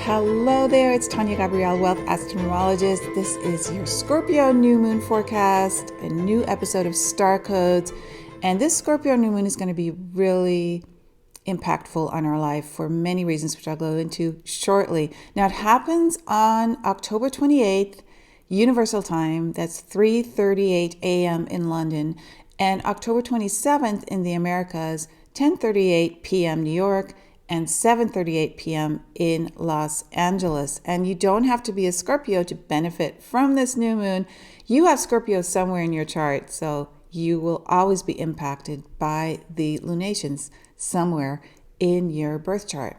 Hello there, it's Tania Gabrielle, Wealth Astrologist. This is your Scorpio new moon forecast, a new episode of Star Codes. And this Scorpio new moon is going to be really impactful on our life for many reasons, which I'll go into shortly. Now, it happens on October 28th, Universal Time. That's 3:38 a.m. in London. And October 27th in the Americas, 10:38 p.m. New York, and 7:38 p.m. in Los Angeles. And you don't have to be a Scorpio to benefit from this new moon. You have Scorpio somewhere in your chart, so you will always be impacted by the lunations somewhere in your birth chart.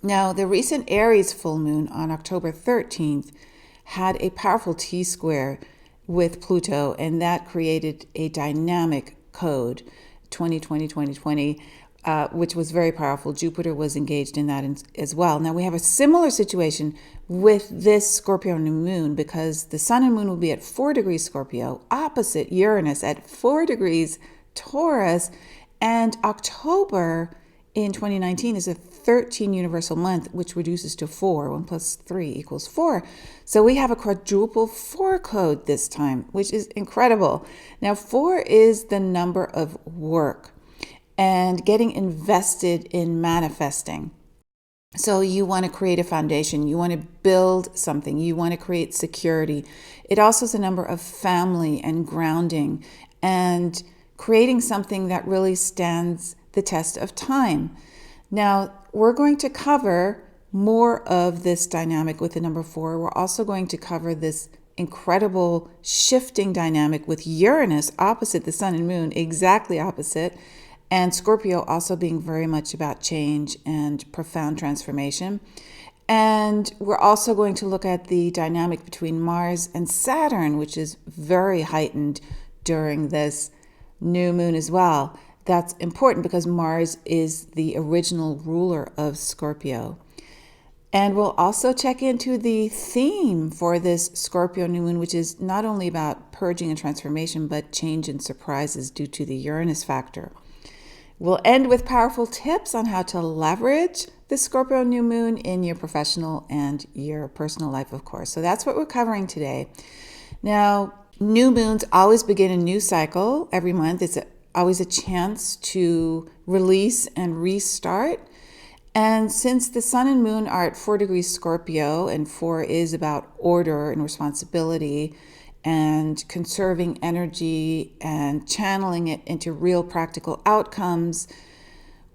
Now, the recent Aries full moon on October 13th had a powerful T-square with Pluto, and that created a dynamic code, 2020, which was very powerful. Jupiter was engaged in that as well. Now we have a similar situation with this Scorpio new moon because the sun and moon will be at 4 degrees Scorpio, opposite Uranus at 4 degrees Taurus. And October in 2019 is a 13 universal month, which reduces to 4. 1 plus 3 equals 4. So we have a quadruple 4 code this time, which is incredible. Now 4 is the number of work and getting invested in manifesting. So you want to create a foundation, you want to build something, you want to create security. It also is a number of family and grounding and creating something that really stands the test of time. Now, we're going to cover more of this dynamic with the number 4. We're also going to cover this incredible shifting dynamic with Uranus opposite the sun and moon, exactly opposite. And Scorpio also being very much about change and profound transformation. And we're also going to look at the dynamic between Mars and Saturn, which is very heightened during this new moon as well. That's important because Mars is the original ruler of Scorpio. And we'll also check into the theme for this Scorpio new moon, which is not only about purging and transformation, but change and surprises due to the Uranus factor. We'll end with powerful tips on how to leverage the Scorpio new moon in your professional and your personal life, of course. So that's what we're covering today. Now, new moons always begin a new cycle every month. It's always a chance to release and restart. And since the sun and moon are at 4 degrees Scorpio, and 4 is about order and responsibility, and conserving energy and channeling it into real practical outcomes,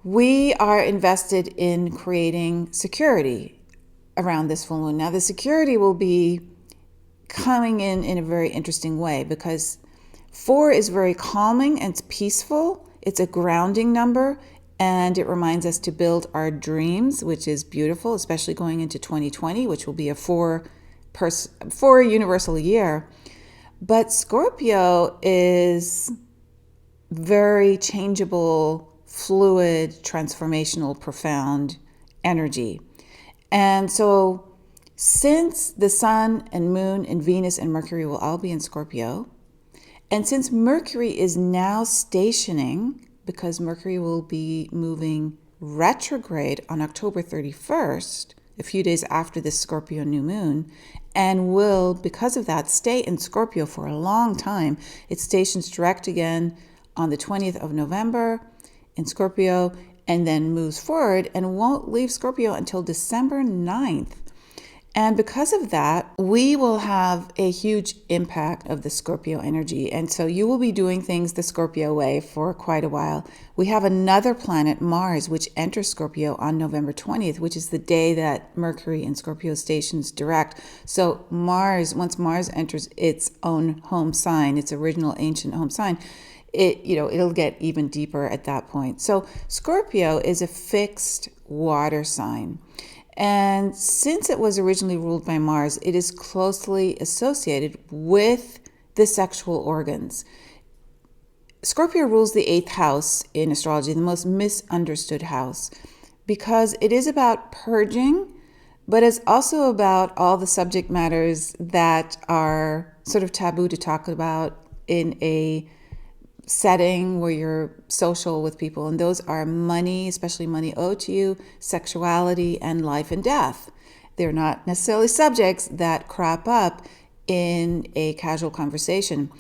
we are invested in creating security around this full moon. Now, the security will be coming in a very interesting way because 4 is very calming and it's peaceful. It's a grounding number, and it reminds us to build our dreams, which is beautiful, especially going into 2020, which will be a 4 universal year. But Scorpio is very changeable, fluid, transformational, profound energy. And so since the sun and moon and Venus and Mercury will all be in Scorpio, and since Mercury is now stationing, because Mercury will be moving retrograde on October 31st, a few days after this Scorpio new moon, and will, because of that, stay in Scorpio for a long time. It stations direct again on the 20th of November in Scorpio, and then moves forward and won't leave Scorpio until December 9th. And because of that, we will have a huge impact of the Scorpio energy. And so you will be doing things the Scorpio way for quite a while. We have another planet, Mars, which enters Scorpio on November 20th, which is the day that Mercury in Scorpio stations direct. So Mars, once Mars enters its own home sign, its original ancient home sign, it'll get even deeper at that point. So Scorpio is a fixed water sign. And since it was originally ruled by Mars, it is closely associated with the sexual organs. Scorpio rules the 8th house in astrology, the most misunderstood house, because it is about purging, but it's also about all the subject matters that are sort of taboo to talk about in a setting where you're social with people, and those are money, especially money owed to you, sexuality, and life and death. They're not necessarily subjects that crop up in a casual conversation.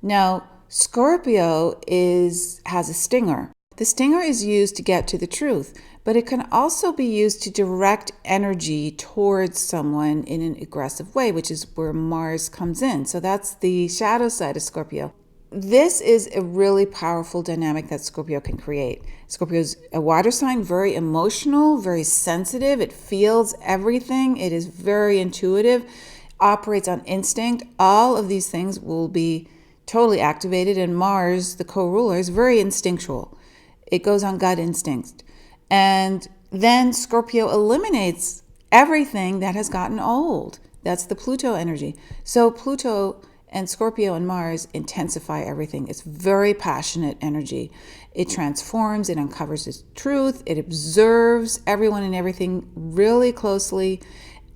Now, Scorpio has a stinger. The stinger is used to get to the truth, but it can also be used to direct energy towards someone in an aggressive way, which is where Mars comes in. So that's the shadow side of Scorpio. This is a really powerful dynamic that Scorpio can create. Scorpio's a water sign, very emotional, very sensitive. It feels everything. It is very intuitive, operates on instinct. All of these things will be totally activated. And Mars, the co-ruler, is very instinctual. It goes on gut instinct. And then Scorpio eliminates everything that has gotten old. That's the Pluto energy. So Pluto and Scorpio and Mars intensify everything. It's very passionate energy. It transforms, it uncovers the truth, it observes everyone and everything really closely,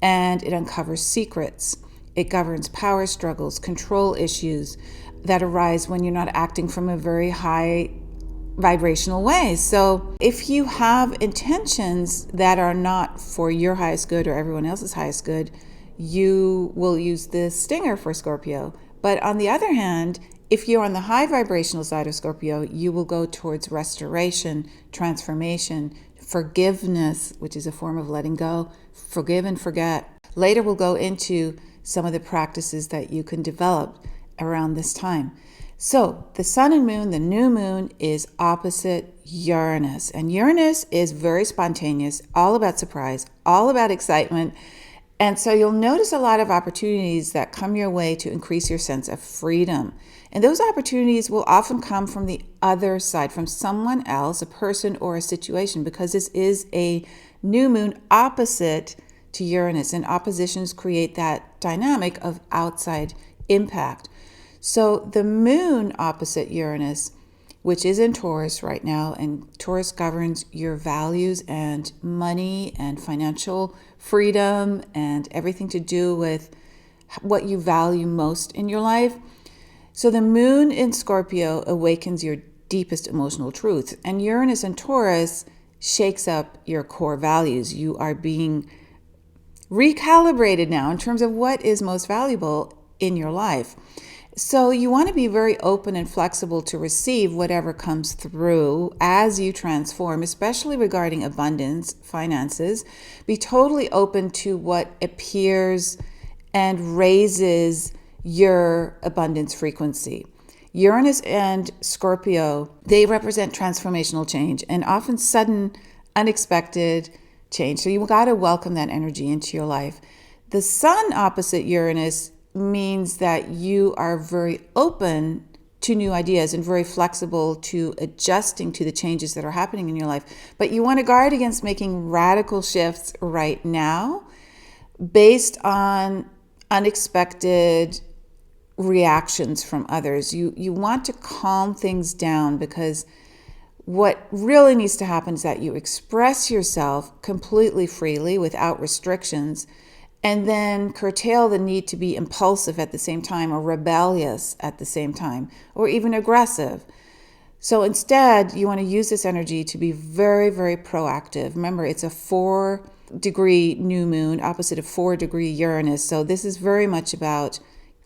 and it uncovers secrets. It governs power struggles, control issues that arise when you're not acting from a very high vibrational way. So if you have intentions that are not for your highest good or everyone else's highest good, you will use the stinger for Scorpio. But on the other hand, if you're on the high vibrational side of Scorpio, you will go towards restoration, transformation, forgiveness, which is a form of letting go, forgive and forget. Later, we'll go into some of the practices that you can develop around this time. So the sun and moon, the new moon, is opposite Uranus. And Uranus is very spontaneous, all about surprise, all about excitement. And so you'll notice a lot of opportunities that come your way to increase your sense of freedom. And those opportunities will often come from the other side, from someone else, a person or a situation, because this is a new moon opposite to Uranus. And oppositions create that dynamic of outside impact. So the moon opposite Uranus, which is in Taurus right now, and Taurus governs your values and money and financial freedom and everything to do with what you value most in your life. So the moon in Scorpio awakens your deepest emotional truths, and Uranus in Taurus shakes up your core values. You are being recalibrated now in terms of what is most valuable in your life. So you want to be very open and flexible to receive whatever comes through as you transform, especially regarding abundance, finances. Be totally open to what appears and raises your abundance frequency. Uranus and Scorpio, they represent transformational change and often sudden, unexpected change. So you got to welcome that energy into your life. The sun opposite Uranus means that you are very open to new ideas and very flexible to adjusting to the changes that are happening in your life. But you want to guard against making radical shifts right now based on unexpected reactions from others. You want to calm things down, because what really needs to happen is that you express yourself completely freely without restrictions, and then curtail the need to be impulsive at the same time, or rebellious at the same time, or even aggressive. So instead, you want to use this energy to be very, very proactive. Remember, it's a 4-degree new moon opposite a 4-degree Uranus. So this is very much about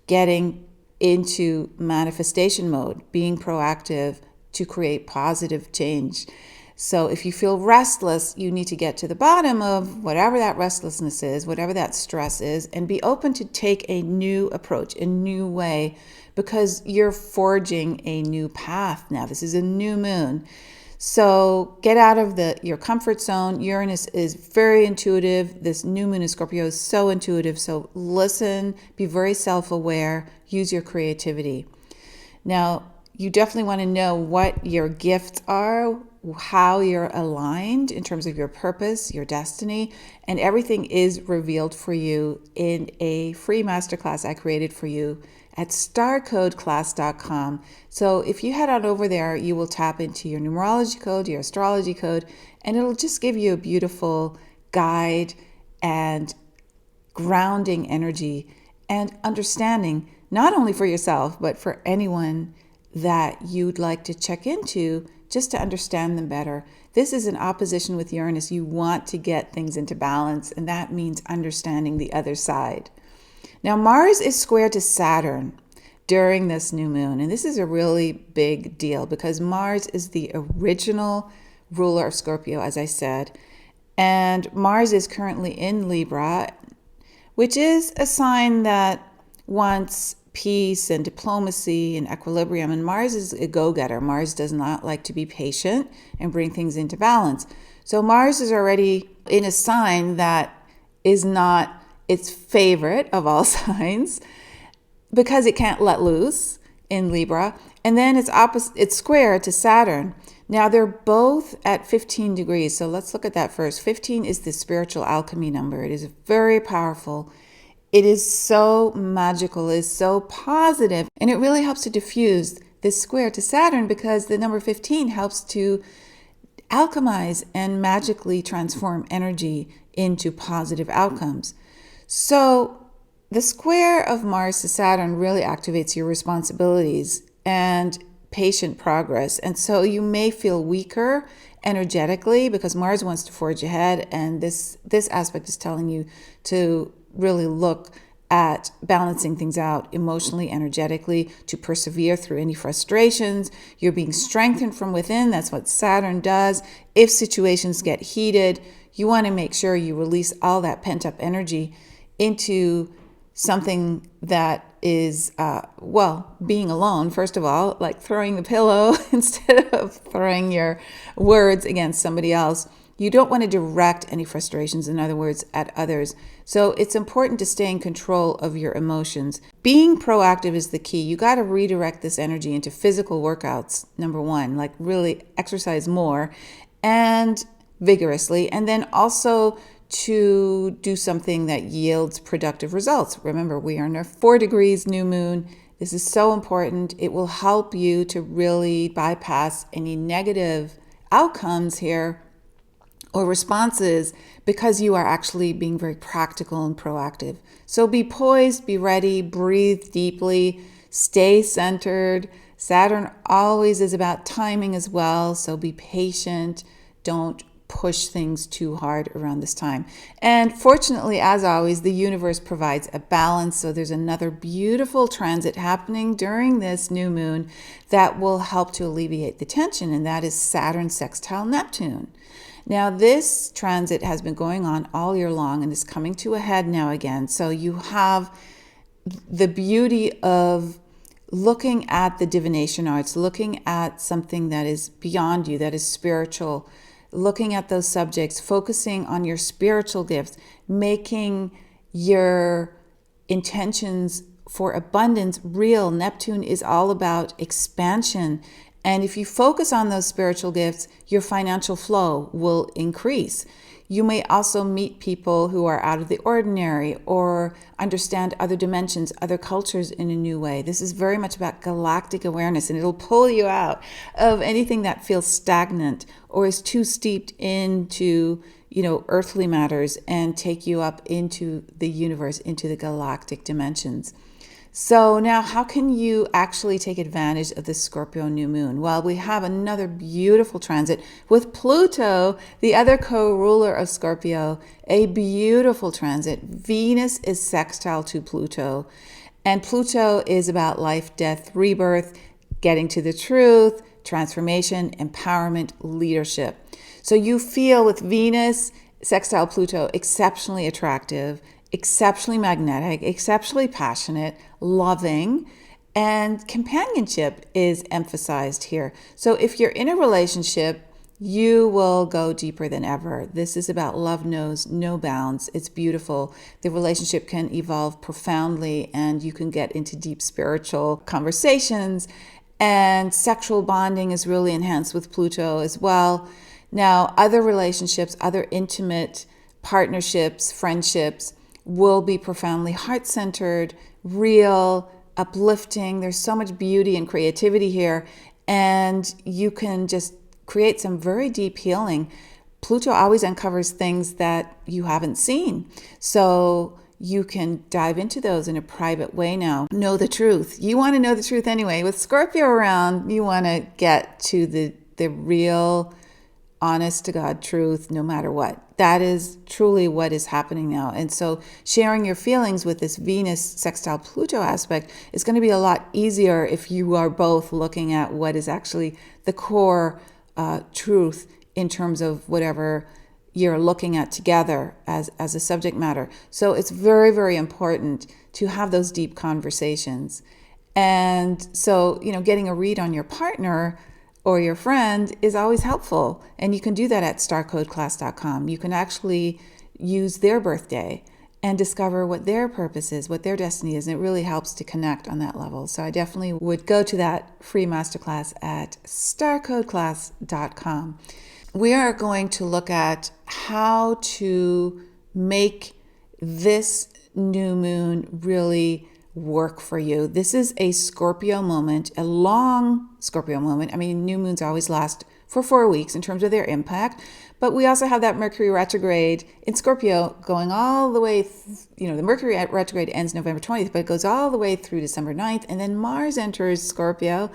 getting into manifestation mode, being proactive to create positive change. So if you feel restless, you need to get to the bottom of whatever that restlessness is, whatever that stress is, and be open to take a new approach, a new way, because you're forging a new path now. This is a new moon. So get out of your comfort zone. Uranus is very intuitive. This new moon in Scorpio is so intuitive. So listen, be very self-aware, use your creativity. Now, you definitely want to know what your gifts are, how you're aligned in terms of your purpose, your destiny, and everything is revealed for you in a free masterclass I created for you at starcodeclass.com. So if you head on over there, you will tap into your numerology code, your astrology code, and it'll just give you a beautiful guide and grounding energy and understanding, not only for yourself, but for anyone that you'd like to check into just to understand them better. This is an opposition with Uranus. You want to get things into balance, and that means understanding the other side. Now, Mars is square to Saturn during this new moon, and this is a really big deal because Mars is the original ruler of Scorpio, as I said, and Mars is currently in Libra, which is a sign that wants peace and diplomacy and equilibrium. And Mars is a go-getter. Mars does not like to be patient and bring things into balance. So Mars is already in a sign that is not its favorite of all signs because it can't let loose in Libra. And then it's square to Saturn. Now they're both at 15 degrees. So let's look at that first. 15 is the spiritual alchemy number. It is very powerful. It is so magical, it is so positive, and it really helps to diffuse this square to Saturn because the number 15 helps to alchemize and magically transform energy into positive outcomes. So the square of Mars to Saturn really activates your responsibilities and patient progress. And so you may feel weaker energetically because Mars wants to forge ahead, and this aspect is telling you to really look at balancing things out emotionally, energetically, to persevere through any frustrations. You're being strengthened from within. That's what Saturn does. If situations get heated, you want to make sure you release all that pent-up energy into something that is, being alone, first of all, like throwing the pillow instead of throwing your words against somebody else. You don't want to direct any frustrations, in other words, at others. So it's important to stay in control of your emotions. Being proactive is the key. You got to redirect this energy into physical workouts, number one, like really exercise more and vigorously, and then also to do something that yields productive results. Remember, we are in our 4 degrees new moon. This is so important. It will help you to really bypass any negative outcomes here or responses because you are actually being very practical and proactive. So be poised, be ready, breathe deeply, stay centered. Saturn always is about timing as well, so be patient. Don't push things too hard around this time. And fortunately, as always, the universe provides a balance. So there's another beautiful transit happening during this new moon that will help to alleviate the tension, and that is Saturn sextile Neptune. Now, this transit has been going on all year long and is coming to a head now again. So you have the beauty of looking at the divination arts, looking at something that is beyond you, that is spiritual, looking at those subjects, focusing on your spiritual gifts, making your intentions for abundance real. Neptune is all about expansion. And if you focus on those spiritual gifts, your financial flow will increase. You may also meet people who are out of the ordinary or understand other dimensions, other cultures in a new way. This is very much about galactic awareness, and it'll pull you out of anything that feels stagnant or is too steeped into, earthly matters and take you up into the universe, into the galactic dimensions. So now how can you actually take advantage of this Scorpio new moon? Well, we have another beautiful transit with Pluto, the other co-ruler of Scorpio, a beautiful transit. Venus is sextile to Pluto, and Pluto is about life, death, rebirth, getting to the truth, transformation, empowerment, leadership. So you feel with Venus sextile Pluto exceptionally attractive, exceptionally magnetic, exceptionally passionate, loving, and companionship is emphasized here. So if you're in a relationship, you will go deeper than ever. This is about love knows no bounds. It's beautiful. The relationship can evolve profoundly, and you can get into deep spiritual conversations, and sexual bonding is really enhanced with Pluto as well. Now, other relationships, other intimate partnerships, friendships, will be profoundly heart-centered, real, uplifting. There's so much beauty and creativity here, and you can just create some very deep healing. Pluto always uncovers things that you haven't seen. So you can dive into those in a private way now. Know the truth. You want to know the truth anyway. With Scorpio around, you want to get to the real, honest to God truth, no matter what. That is truly what is happening now. And so sharing your feelings with this Venus sextile Pluto aspect is going to be a lot easier if you are both looking at what is actually the core truth in terms of whatever you're looking at together as a subject matter. So it's very, very important to have those deep conversations. And so, getting a read on your partner or your friend is always helpful. And you can do that at starcodeclass.com. You can actually use their birthday and discover what their purpose is, what their destiny is. And it really helps to connect on that level. So I definitely would go to that free masterclass at starcodeclass.com. We are going to look at how to make this new moon really work for you. This is a Scorpio moment, a long Scorpio moment. I mean, new moons always last for 4 weeks in terms of their impact, but we also have that Mercury retrograde in Scorpio going all the way, the Mercury retrograde ends November 20th, but it goes all the way through December 9th, and then Mars enters Scorpio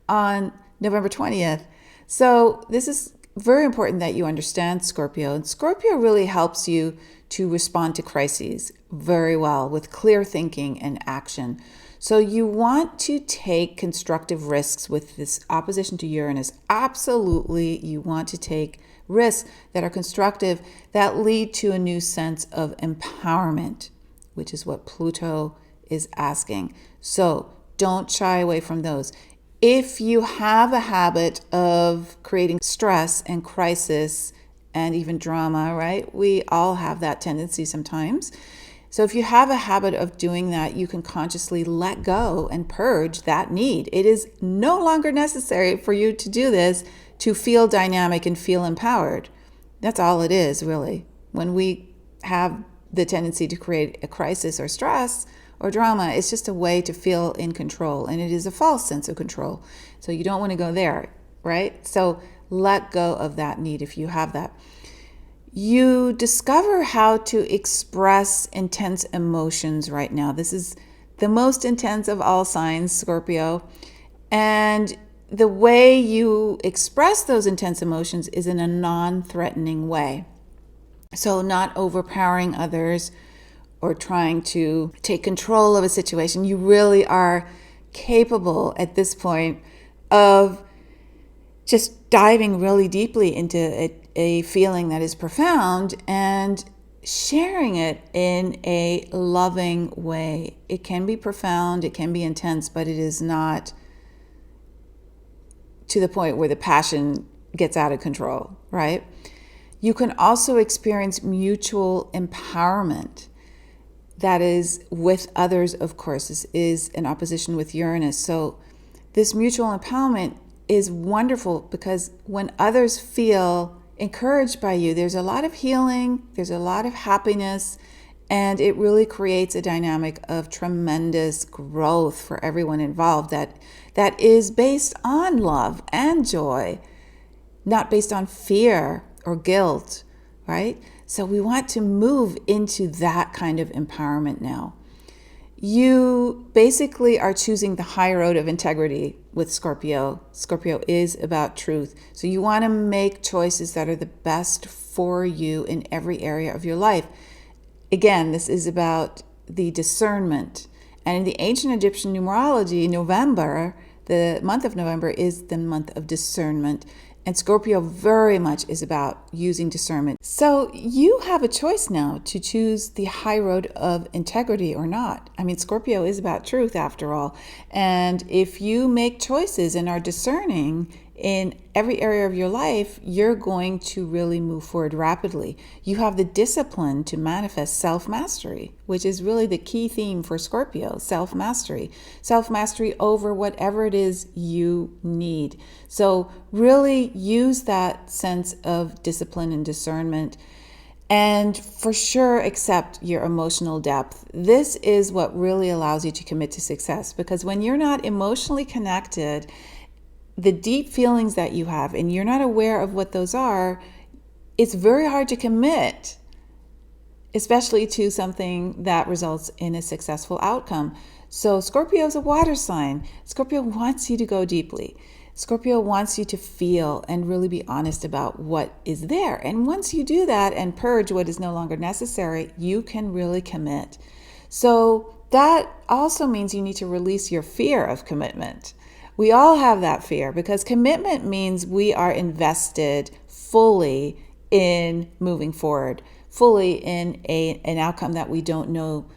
on November 20th. So this is very important that you understand Scorpio. And Scorpio really helps you to respond to crises very well with clear thinking and action. So you want to take constructive risks with this opposition to Uranus. Absolutely, you want to take risks that are constructive, that lead to a new sense of empowerment, which is what Pluto is asking. So don't shy away from those. If you have a habit of creating stress and crisis and even drama, right? We all have that tendency sometimes. So if you have a habit of doing that, you can consciously let go and purge that need. It is no longer necessary for you to do this to feel dynamic and feel empowered. That's all it is, really. When we have the tendency to create a crisis or stress or drama, it's just a way to feel in control, and it is a false sense of control. So you don't want to go there, right? So let go of that need if you have that. You discover how to express intense emotions right now. This is the most intense of all signs, Scorpio. And the way you express those intense emotions is in a non-threatening way. So not overpowering others or trying to take control of a situation. You really are capable at this point of just diving really deeply into a feeling that is profound and sharing it in a loving way. It can be profound, it can be intense, but it is not to the point where the passion gets out of control, right? You can also experience mutual empowerment. That is with others, of course. This is in opposition with Uranus. So this mutual empowerment is wonderful because when others feel encouraged by you, there's a lot of healing, there's a lot of happiness, and it really creates a dynamic of tremendous growth for everyone involved that is based on love and joy, not based on fear or guilt, right? So we want to move into that kind of empowerment now. You basically are choosing the high road of integrity with Scorpio. Scorpio is about truth. So you want to make choices that are the best for you in every area of your life. Again, this is about the discernment. And in the ancient Egyptian numerology, November, the month of November, is the month of discernment. And Scorpio very much is about using discernment. So you have a choice now to choose the high road of integrity or not. I mean, Scorpio is about truth after all. And if you make choices and are discerning in every area of your life, you're going to really move forward rapidly. You have the discipline to manifest self-mastery, which is really the key theme for Scorpio, self-mastery. Self-mastery over whatever it is you need. So really use that sense of discipline and discernment, and for sure accept your emotional depth. This is what really allows you to commit to success, because when you're not emotionally connected, the deep feelings that you have, and you're not aware of what those are, it's very hard to commit especially to something that results in a successful outcome. So Scorpio is a water sign. Scorpio wants you to go deeply. Scorpio wants you to feel and really be honest about what is there. And once you do that and purge what is no longer necessary, you can really commit. So that also means you need to release your fear of commitment. We all have that fear because commitment means we are invested fully in moving forward, fully in an outcome that we don't know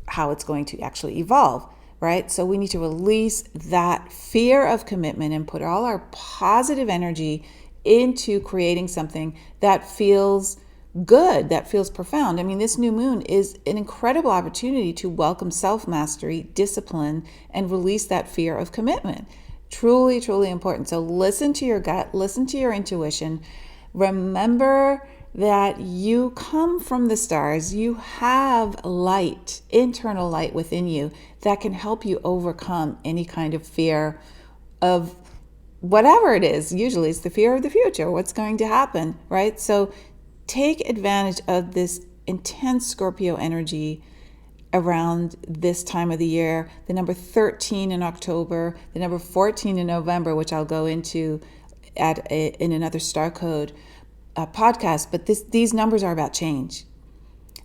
how it's going to actually evolve, right? So we need to release that fear of commitment and put all our positive energy into creating something that feels good, that feels profound. I mean, this new moon is an incredible opportunity to welcome self-mastery, discipline, and release that fear of commitment. Truly, truly important. So listen to your gut, listen to your intuition. Remember that you come from the stars. You have light, internal light within you that can help you overcome any kind of fear of whatever it is. Usually it's the fear of the future, what's going to happen, right? So take advantage of this intense Scorpio energy around this time of the year. The number 13 in October, the number 14 in November, which I'll go into in another star code podcast, but these numbers are about change.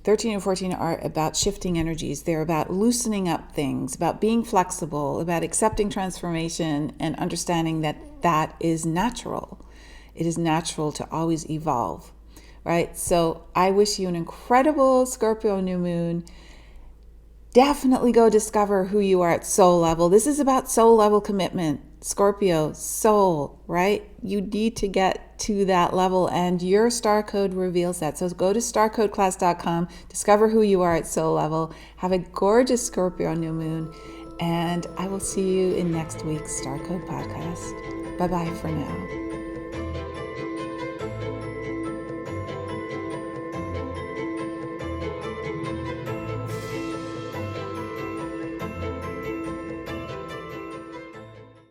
13 and 14 are about shifting energies. They're about loosening up things, about being flexible, about accepting transformation and understanding that that is natural. It is natural to always evolve, right? So I wish you an incredible Scorpio new moon. Definitely go discover who you are at soul level. This is about soul level commitment. Scorpio, soul, right? You need to get to that level, and your star code reveals that. So go to starcodeclass.com, discover who you are at soul level. Have a gorgeous Scorpio new moon, and I will see you in next week's Star Code podcast. Bye-bye for now.